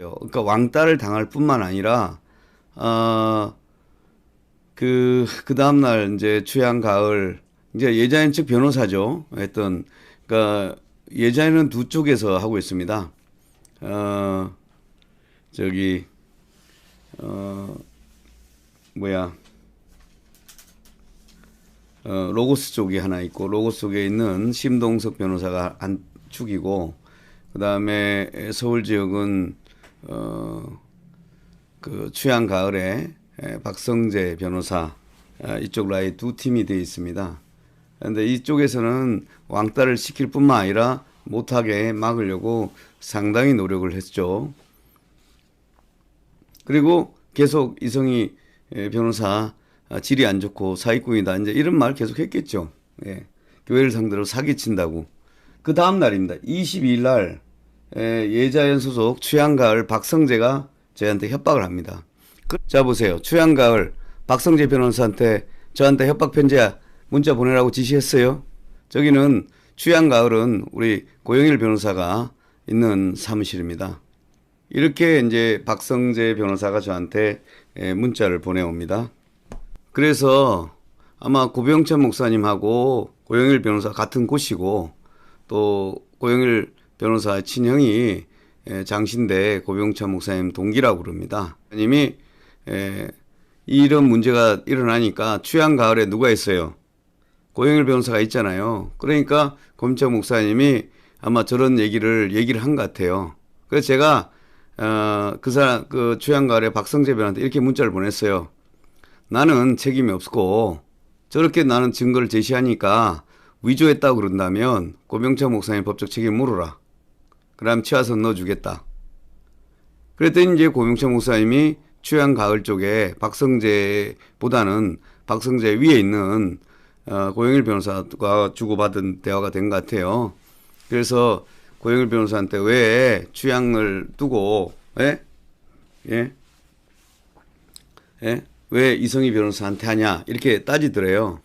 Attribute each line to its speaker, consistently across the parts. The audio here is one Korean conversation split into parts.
Speaker 1: 그러니까 왕따를 당할 뿐만 아니라 그 다음날 이제 추양 가을 이제 예자인 측 변호사죠. 했던 그러니까 예자인은 두 쪽에서 하고 있습니다. 저기 뭐야 로고스 쪽이 하나 있고 로고스 쪽에 있는 심동석 변호사가 한 축이고 그 다음에 서울 지역은 그 추양 가을에 박성재 변호사 이쪽 라인 두 팀이 되어 있습니다. 그런데 이쪽에서는 왕따를 시킬 뿐만 아니라 못하게 막으려고 상당히 노력을 했죠. 그리고 계속 이성희 변호사 질이 안 좋고 사기꾼이다 이제 이런 말 계속 했겠죠. 예. 교회를 상대로 사기친다고. 그 다음 날입니다. 22일 날 예자연 소속 추양가을 박성재가 저희한테 협박을 합니다. 자 보세요. 추양가을 박성재 변호사한테 저한테 협박 편지야 문자 보내라고 지시했어요. 저기는 추양가을은 우리 고영일 변호사가 있는 사무실입니다. 이렇게 이제 박성재 변호사가 저한테 문자를 보내옵니다. 그래서 아마 고병찬 목사님하고 고영일 변호사 같은 곳이고 또 고영일 변호사의 친형이 장신대 고병찬 목사님 동기라고 그럽니다. 님이 이런 문제가 일어나니까 추양 가을에 누가 있어요? 고영일 변호사가 있잖아요. 그러니까 고병찬 목사님이 아마 저런 얘기를 한 것 같아요. 그래서 제가 그 추양 가을에 박성재 변호사한테 이렇게 문자를 보냈어요. 나는 책임이 없고 저렇게 나는 증거를 제시하니까 위조했다고 그런다면 고병찬 목사님 법적 책임 물어라. 그럼 치아선 넣어주겠다. 그랬더니 이제 고병찬 목사님이 추양 가을 쪽에 박성재보다는 박성재 위에 있는 고영일 변호사가 주고받은 대화가 된 것 같아요. 그래서 고영일 변호사한테 왜 추양을 두고 예? 왜 이성희 변호사한테 하냐 이렇게 따지더래요.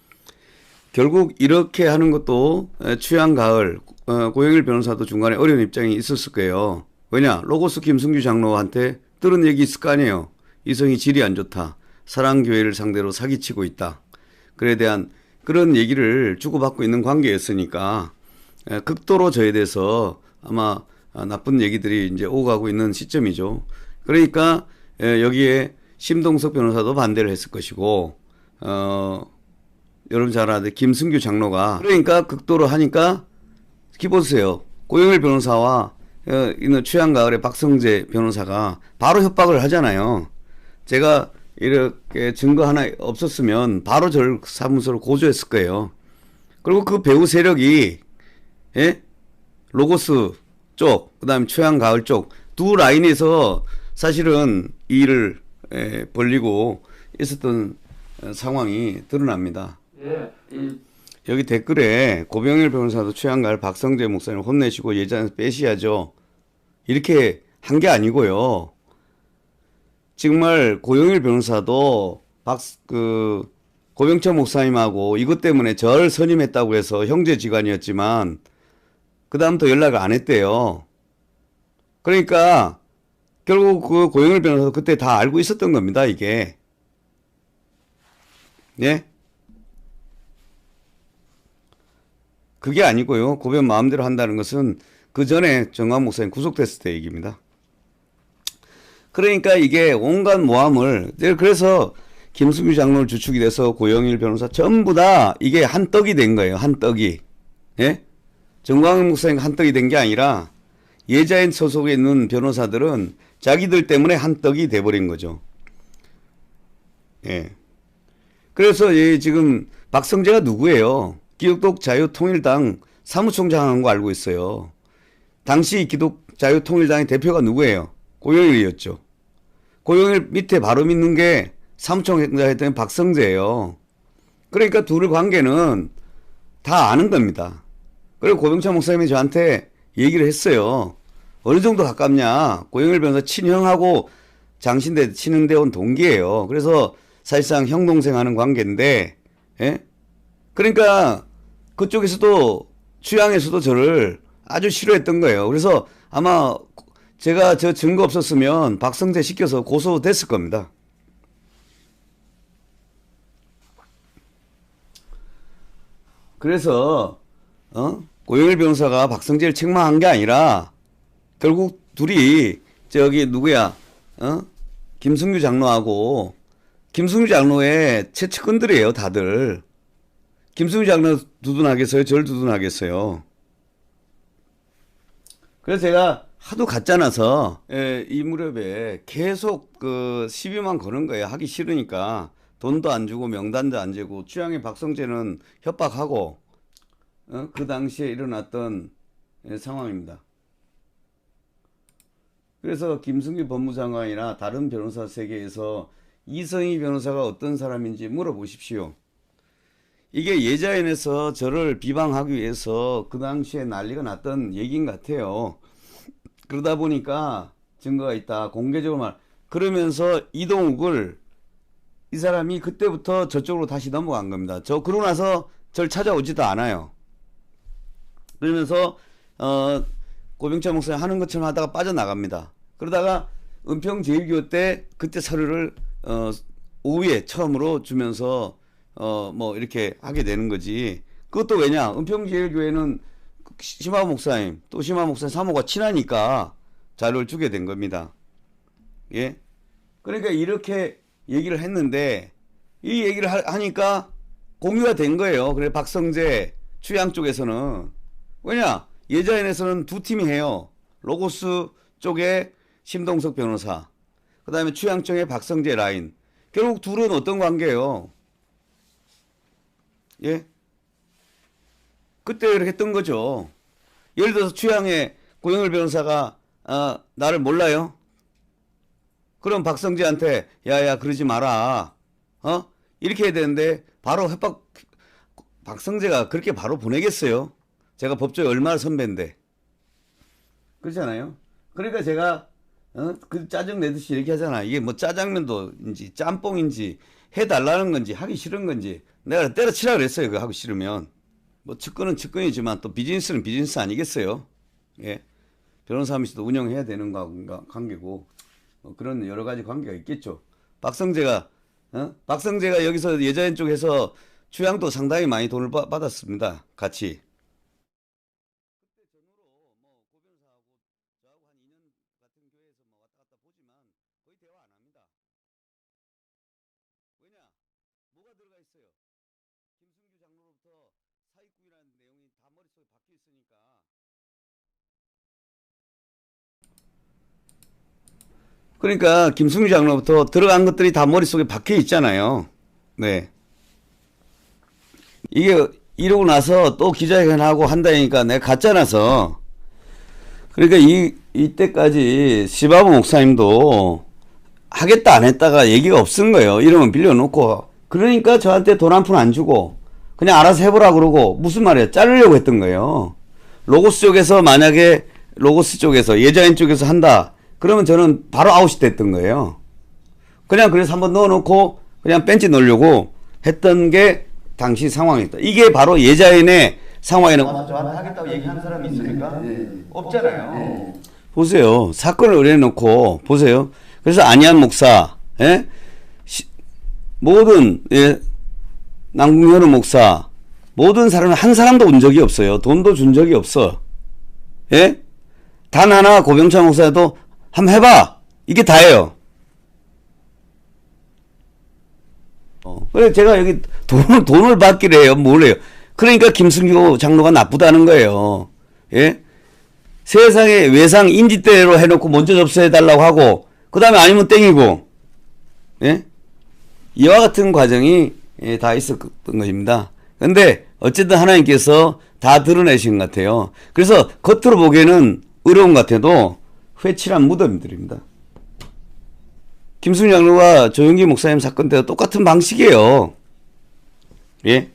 Speaker 1: 결국 이렇게 하는 것도 추양 가을 고영일 변호사도 중간에 어려운 입장이 있었을 거예요. 왜냐 로고스 김승규 장로한테 들은 얘기 있을 거 아니에요. 이성희 질이 안 좋다. 사랑교회를 상대로 사기치고 있다. 그에 대한 그런 얘기를 주고받고 있는 관계였으니까 극도로 저에 대해서 아마 나쁜 얘기들이 이제 오가고 있는 시점이죠. 그러니까 여기에 심동석 변호사도 반대를 했을 것이고 여러분 잘 아는데 김승규 장로가 그러니까 극도로 하니까 기보세요. 고영일 변호사와 있는 추양 가을의 박성재 변호사가 바로 협박을 하잖아요. 제가 이렇게 증거 하나 없었으면 바로 저를 사무소로 고소했을 거예요. 그리고 그 배우 세력이 로고스 쪽, 그 다음에 추양 가을 쪽 두 라인에서 사실은 이 일을 벌리고 있었던 상황이 드러납니다. 여기 댓글에 고병일 변호사도 추양 가을 박성재 목사님 혼내시고 예전에 빼셔야죠. 이렇게 한 게 아니고요. 정말 고영일 변호사도 고병찬 목사님하고 이것 때문에 절 선임했다고 해서 형제지간이었지만 그 다음부터 연락을 안 했대요. 그러니까 결국 그 고영일 변호사도 그때 다 알고 있었던 겁니다. 이게. 예? 그게 아니고요. 고병 마음대로 한다는 것은 그 전에 정광 목사님 구속됐을 때 얘기입니다. 그러니까 이게 온갖 모함을 그래서 김승규 장로를 주축이 돼서 고영일 변호사 전부 다 이게 한 떡이 된 거예요. 한 떡이. 예? 정광 목사님 한 떡이 된 게 아니라 예자인 소속에 있는 변호사들은 자기들 때문에 한 떡이 돼버린 거죠. 예. 그래서 지금 박성재가 누구예요? 기독 자유통일당 사무총장 하는 거 알고 있어요. 당시 기독 자유통일당의 대표가 누구예요? 고영일이었죠. 고영일 밑에 바로 믿는 게 사무총장 했던 박성재예요. 그러니까 둘의 관계는 다 아는 겁니다. 그리고 고병찬 목사님이 저한테 얘기를 했어요. 어느 정도 가깝냐? 고영일 변호사 친형하고 장신대 친형대 온 동기예요. 그래서 사실상 형 동생 하는 관계인데, 예? 그러니까 그쪽에서도 추양에서도 저를 아주 싫어했던 거예요. 그래서 아마 제가 저 증거 없었으면 박성재 시켜서 고소됐을 겁니다. 그래서 고영일 변호사가 박성재를 책망한 게 아니라 결국 둘이 저기 누구야 김승규 장로하고 김승규 장로의 최측근들이에요 다들. 김승규 장로 두둔하겠어요? 저를 두둔하겠어요? 그래서 제가 하도 갖잖아서 이 무렵에 계속 그 시비만 거는 거예요. 하기 싫으니까. 돈도 안 주고 명단도 안 주고 취향의 박성재는 협박하고 그 당시에 일어났던 상황입니다. 그래서 김승규 법무장관이나 다른 변호사 세계에서 이성희 변호사가 어떤 사람인지 물어보십시오. 이게 예자연에서 저를 비방하기 위해서 그 당시에 난리가 났던 얘기인 것 같아요. 그러다 보니까 증거가 있다. 공개적으로 말. 그러면서 이동욱을 이 사람이 그때부터 저쪽으로 다시 넘어간 겁니다. 그러고 나서 저를 찾아오지도 않아요. 그러면서 고병찬 목사님 하는 것처럼 하다가 빠져나갑니다. 그러다가 은평제일교회 때 그때 서류를 오후에 처음으로 주면서 뭐 이렇게 하게 되는 거지. 그것도 왜냐? 은평제일교회는 심화 목사님 또 심화 목사님 사모가 친하니까 자료를 주게 된 겁니다. 예. 그러니까 이렇게 얘기를 했는데 이 얘기를 하니까 공유가 된 거예요. 그래 박성재 추양 쪽에서는 왜냐? 예자연에서는 두 팀이 해요. 로고스 쪽에 심동석 변호사, 그 다음에 추양 쪽에 박성재 라인. 결국 둘은 어떤 관계예요? 예? 그때 이렇게 했던 거죠. 예를 들어서 추양의 고영일 변호사가 나를 몰라요? 그럼 박성재한테 야야 그러지 마라. 이렇게 해야 되는데 바로 협박. 박성재가 그렇게 바로 보내겠어요? 제가 법조에 얼마나 선배인데. 그렇잖아요. 그러니까 제가 그 짜증 내듯이 이렇게 하잖아. 이게 뭐 짜장면도인지 짬뽕인지 해달라는 건지 하기 싫은 건지 내가 때려치라 그랬어요. 그거 하기 싫으면. 뭐 측근은 측근이지만 또 비즈니스는 비즈니스 아니겠어요? 예. 변호사면서도 운영해야 되는 관계고 그런 여러 가지 관계가 있겠죠. 박성재가 여기서 예자연 쪽에서 추양도 상당히 많이 돈을 받았습니다. 같이. 그때 전후로 뭐 고변사하고 저하고 한 2년 같은 교회에서 뭐 왔다 갔다 보지만 거의 대화 안 합니다. 왜냐? 뭐가 들어가 있어요? 김승규 장로로부터 사익구이라는 내용이 다 머릿속에 박혀 있으니까. 그러니까 김승규 장로부터 들어간 것들이 다 머릿속에 박혀 있잖아요. 네. 이게 이러고 나서 또 기자회견하고 한다니까 내가 갔잖아서. 그러니까 이때까지 시바부 목사님도 하겠다 안 했다가 얘기가 없은 거예요. 이러면 빌려놓고. 그러니까 저한테 돈 한 푼 안 주고 그냥 알아서 해보라 그러고 무슨 말이야. 자르려고 했던 거예요. 로고스 쪽에서 만약에 로고스 쪽에서 예자인 쪽에서 한다. 그러면 저는 바로 아웃이 됐던 거예요. 그냥 그래서 한번 넣어놓고 그냥 벤치 넣으려고 했던 게 당시 상황이었다. 이게 바로 예자인의 상황에는 저한테 하겠다고 얘기하는 사람이 있습니까? 없잖아요. 보세요. 사건을 의뢰해놓고 보세요. 그래서 안희안 목사, 예? 모든 남궁현우 목사 모든 사람은 한 사람도 온 적이 없어요. 돈도 준 적이 없어. 예? 단 하나 고병찬 목사도 한번 해봐. 이게 다예요. 그래 제가 여기 돈을 받기로 해요. 뭘 해요? 그러니까 김승규 장로가 나쁘다는 거예요. 예? 세상에 외상 인지대로 해놓고 먼저 접수해달라고 하고 그 다음에 아니면 땡이고. 예? 이와 같은 과정이 다 있었던 것입니다. 근데 어쨌든 하나님께서 다 드러내신 것 같아요. 그래서 겉으로 보기에는 어려운 것 같아도 회칠한 무덤들입니다. 김승규 장로와 조영기 목사님 사건 때도 똑같은 방식이에요. 예?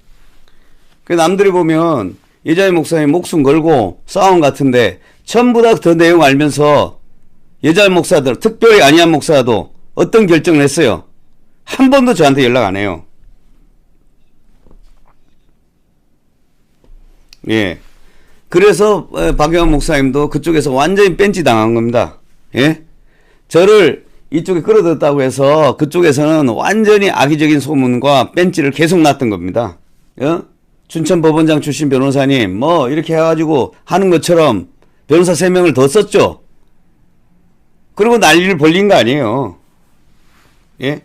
Speaker 1: 그 남들이 보면 예자인 목사님 목숨 걸고 싸움 같은데 전부 다 그 내용 알면서 예자인 목사들, 특별히 안희안 목사도 어떤 결정을 했어요? 한 번도 저한테 연락 안 해요. 예. 그래서 박영환 목사님도 그쪽에서 완전히 뺀지 당한 겁니다. 예? 저를 이쪽에 끌어들였다고 해서 그쪽에서는 완전히 악의적인 소문과 뺀찌를 계속 놨던 겁니다. 춘천법원장 출신 변호사님 뭐 이렇게 해가지고 하는 것처럼 변호사 3명을 더 썼죠. 그리고 난리를 벌린 거 아니에요. 예?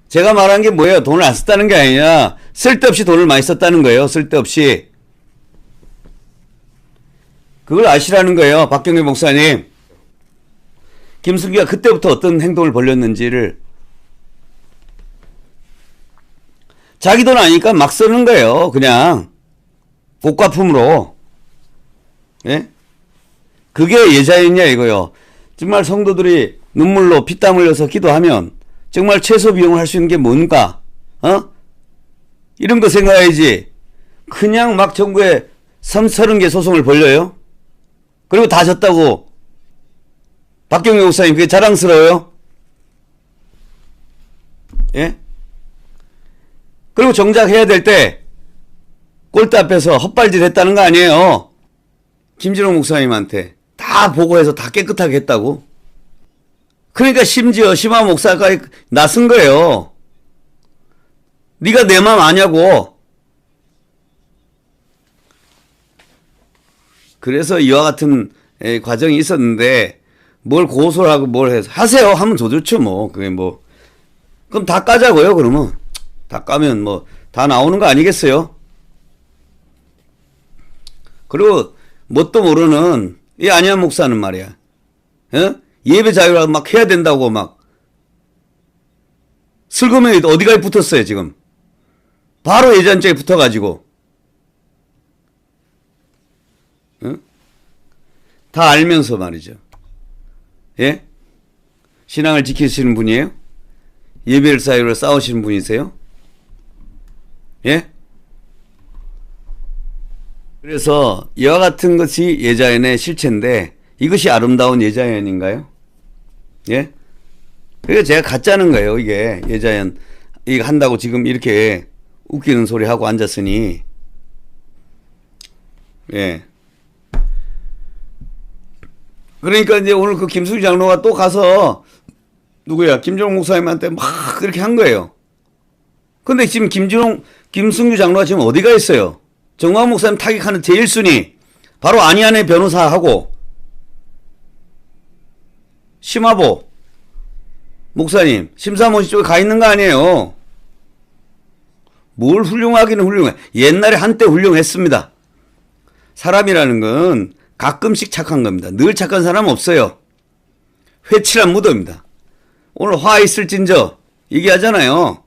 Speaker 1: 제가 말한 게 뭐예요? 돈을 안 썼다는 게 아니라 쓸데없이 돈을 많이 썼다는 거예요. 쓸데없이. 그걸 아시라는 거예요. 박경계 목사님. 김승기가 그때부터 어떤 행동을 벌였는지를. 자기 돈 아니까 막 쓰는 거예요. 그냥 고가품으로. 예? 그게 예자였냐 이거요. 정말 성도들이 눈물로 피땀 흘려서 기도하면 정말 최소 비용을 할 수 있는 게 뭔가? 이런 거 생각해야지. 그냥 막 정부에 30개 소송을 벌려요. 그리고 다 졌다고. 박경영 목사님 그게 자랑스러워요? 예? 그리고 정작 해야 될 때 꼴대 앞에서 헛발질 했다는 거 아니에요. 김진호 목사님한테 다 보고해서 다 깨끗하게 했다고. 그러니까 심지어 심화 목사가 나선 거예요. 네가 내 맘 아냐고. 그래서 이와 같은 과정이 있었는데 뭘 고소를 하고 뭘 해서 하세요 하면 더 좋죠 뭐. 그게 뭐 그럼 다 까자고요. 그러면 다 까면 뭐 다 나오는 거 아니겠어요? 그리고 뭣도 모르는 이 안희환 목사는 말이야. 예배 자유라고 막 해야 된다고 막 슬그머니 어디까지 붙었어요 지금. 바로 예전쪽에 붙어가지고. 다 알면서 말이죠. 예? 신앙을 지키시는 분이에요? 예배를 자유로 싸우시는 분이세요? 예? 그래서 이와 같은 것이 예자연의 실체인데 이것이 아름다운 예자연인가요? 예? 그래서 제가 가짜는 거예요. 이게 예자연 이거 한다고 지금 이렇게 웃기는 소리 하고 앉았으니. 예. 그러니까 이제 오늘 그 김승규 장로가 또 가서 누구야 김준홍 목사님한테 막 그렇게 한 거예요. 근데 지금 김승규 장로가 지금 어디가 있어요? 정광훈 목사님 타격하는 제1순위 바로 안희환의 변호사하고 심화보 목사님 심사모시 쪽에 가 있는 거 아니에요. 뭘 훌륭하기는 훌륭해. 옛날에 한때 훌륭했습니다. 사람이라는 건 가끔씩 착한 겁니다. 늘 착한 사람 없어요. 회칠한 무덤입니다. 오늘 화 있을진저 얘기하잖아요.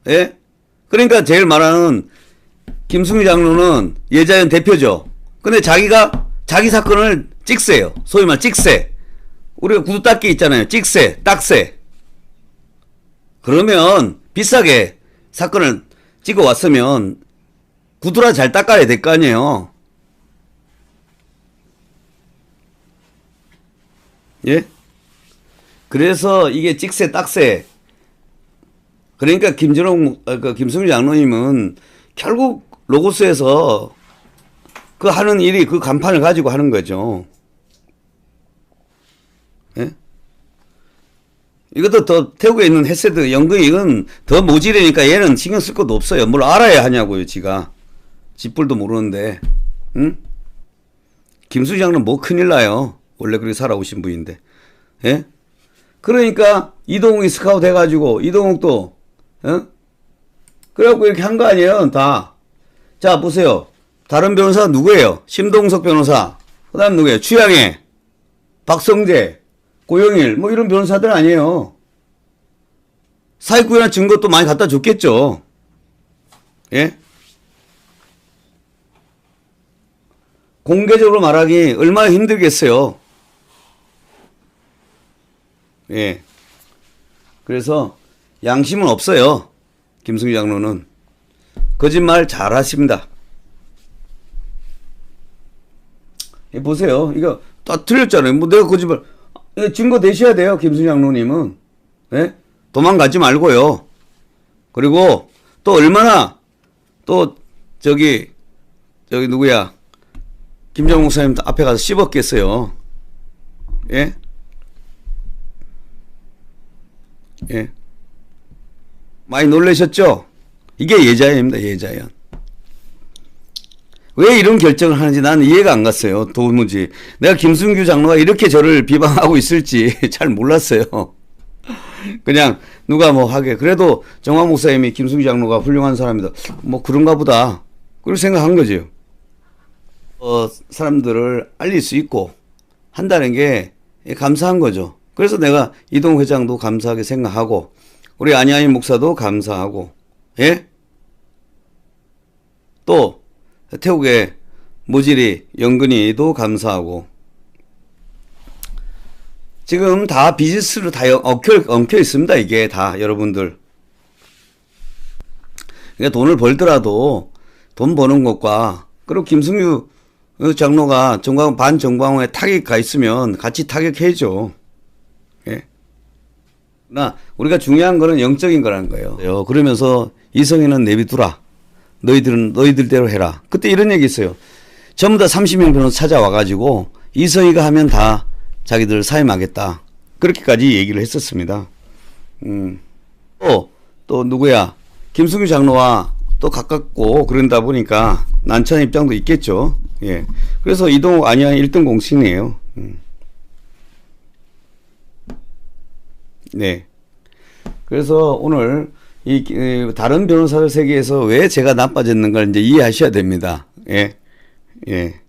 Speaker 1: 예? 그러니까 제일 말하는 김승규 장로는 예자연 대표죠. 근데 자기가 자기 사건을 찍세요. 소위 말 찍세. 우리가 구두 닦기 있잖아요. 찍세, 딱세. 그러면 비싸게 사건을 찍어 왔으면 구두라 잘 닦아야 될 거 아니에요. 예? 그래서 이게 찍세, 딱세. 그러니까 김승규 장로님은 결국 로고스에서 그 하는 일이 그 간판을 가지고 하는 거죠. 예? 이것도 더 태국에 있는 헤세드 연극이 이건 더 모질이니까 얘는 신경 쓸 것도 없어요. 뭘 알아야 하냐고요, 지가. 짓불도 모르는데. 응? 김수지 장로는 뭐 큰일 나요. 원래 그렇게 살아오신 분인데. 예? 그러니까 이동욱이 스카우트 해가지고 이동욱도 그래갖고 이렇게 한 거 아니에요. 다. 자 보세요. 다른 변호사 누구예요? 심동석 변호사. 그 다음 누구예요? 추양해, 박성재, 고영일 뭐 이런 변호사들 아니에요. 사익구이나 증거 또 많이 갖다 줬겠죠. 예? 공개적으로 말하기 얼마나 힘들겠어요. 예. 그래서 양심은 없어요. 김승규 장로는. 거짓말 잘 하십니다. 예, 보세요. 이거 다 틀렸잖아요. 뭐 내가 거짓말. 증거 대셔야 돼요. 김승규 장로님은. 예? 도망가지 말고요. 그리고 또 얼마나 또 저기 누구야. 김정은 목사님 앞에 가서 씹었겠어요. 예? 예. 많이 놀라셨죠? 이게 예자연입니다, 예자연. 왜 이런 결정을 하는지 나는 이해가 안 갔어요. 도무지. 내가 김순규 장로가 이렇게 저를 비방하고 있을지 잘 몰랐어요. 그냥 누가 뭐 하게. 그래도 정화 목사님이 김순규 장로가 훌륭한 사람이다. 뭐 그런가 보다. 그렇게 생각한 거죠. 사람들을 알릴 수 있고 한다는 게 감사한 거죠. 그래서 내가 이동 회장도 감사하게 생각하고 우리 안희아인 목사도 감사하고 예? 또 태국의 모지리 영근이도 감사하고 지금 다 비즈니스로 다 엉켜 있습니다. 이게 다 여러분들. 그러니까 돈을 벌더라도 돈 버는 것과 그리고 김승규 장로가 반정광호에 타격 가 있으면 같이 타격해줘. 예. 나 우리가 중요한 거는 영적인 거라는 거예요. 그러면서 이성희는 내비두라. 너희들은 너희들대로 해라. 그때 이런 얘기 있어요. 전부 다 30명 변호사 찾아와가지고 이성희가 하면 다 자기들 사임하겠다. 그렇게까지 얘기를 했었습니다. 또 누구야? 김승규 장로와 또 가깝고 그런다 보니까 난처한 입장도 있겠죠. 예. 그래서 이동욱 안희아인 1등 공신이에요. 네. 그래서 오늘 이 다른 변호사들 세계에서 왜 제가 나빠졌는가 이제 이해하셔야 됩니다. 예. 예.